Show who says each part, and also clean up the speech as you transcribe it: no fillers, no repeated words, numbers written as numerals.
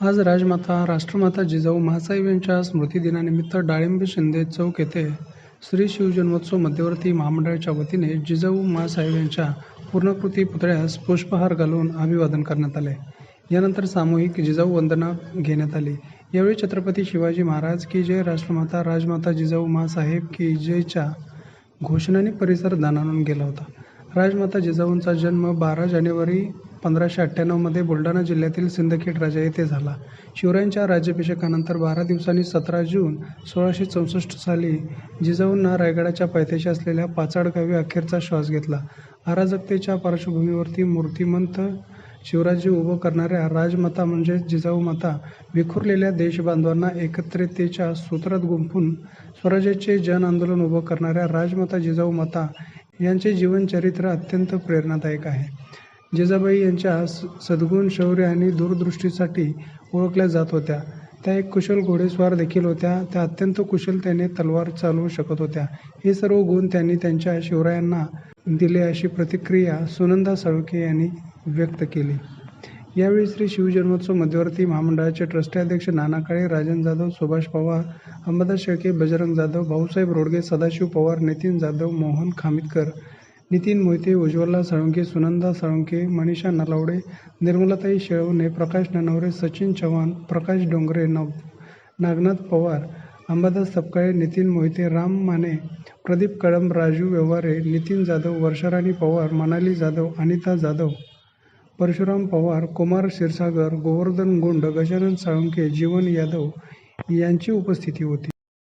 Speaker 1: आज राजमाता, राष्ट्रमाता जिजाऊ माँसाहेब यांच्या स्मृतिदिनानिमित्त डाळिंबे शिंदे चौक येथे श्री शिवजन्मोत्सव मध्यवर्ती महामंडळाच्या वतीने जिजाऊ माँसाहेब यांच्या पूर्णाकृती पुतळ्यास पुष्पहार घालून अभिवादन करण्यात आले. यानंतर सामूहिक जिजाऊ वंदना घेण्यात आली. यावेळी छत्रपती शिवाजी महाराज की जय, राष्ट्रमाता राजमाता जिजाऊ माँसाहेब की जयच्या घोषणाने परिसर दणाणून गेला होता. राजमाता जिजाऊंचा जन्म 12 जानेवारी 1598 मध्ये बुलढाणा जिल्ह्यातील सिंदखेड राजा येथे झाला. शिवरायांच्या राज्याभिषेकानंतर 12 दिवसांनी 17 जून 1664 साली जिजाऊंना रायगडाच्या पायथ्याशी असलेल्या पाचाड गावी अखेरचा श्वास घेतला. अराजकतेच्या पार्श्वभूमीवरती मूर्तिमंत शिवराज्य उभं करणाऱ्या राजमाता म्हणजेच जिजाऊ माता विखुरलेल्या देशबांधवांना एकत्रिततेच्या सूत्रात गुंफून स्वराज्याचे जन आंदोलन उभं करणाऱ्या राजमाता जिजाऊ माता यांचे जीवनचरित्र अत्यंत प्रेरणादायक आहे. जिजाबाई यांच्या सद्गुण, शौर्य आणि दूरदृष्टीसाठी ओळखल्या जात होत्या. त्या एक कुशल घोडेस्वार देखील होत्या. त्या अत्यंत कुशलतेने तलवार चालवू शकत होत्या. हे सर्व गुण त्यांनी त्यांच्या शिवरायांना दिले अशी प्रतिक्रिया सुनंदा साळुंखे यांनी व्यक्त केली. यावेळी श्री शिवजन्मोत्सव मध्यवर्ती महामंडळाचे ट्रस्टी अध्यक्ष नाना काळे, राजन जाधव, सुभाष पवार, अंबादास शेळके, बजरंग जाधव, भाऊसाहेब रोडगे, सदाशिव पवार, नितीन जाधव, मोहन खामितकर, नितीन मोहिते, उज्ज्वला साळुंखे, सुनंदा साळुंखे, मनीषा नलावडे, निर्मलाताई शेळवणे, प्रकाश ननवरे, सचिन चव्हाण, प्रकाश डोंगरे, नागनाथ पवार, अंबादास सपकाळे, नितीन मोहिते, राम माने, प्रदीप कळंब, राजू व्यवहारे, नितीन जाधव, वर्षाराणी पवार, मनाली जाधव, अनिता जाधव, परशुराम पवार, कुमार क्षीरसागर, गोवर्धन गुंड, गजानन साळुंखे, जीवन यादव यांची उपस्थिती होती.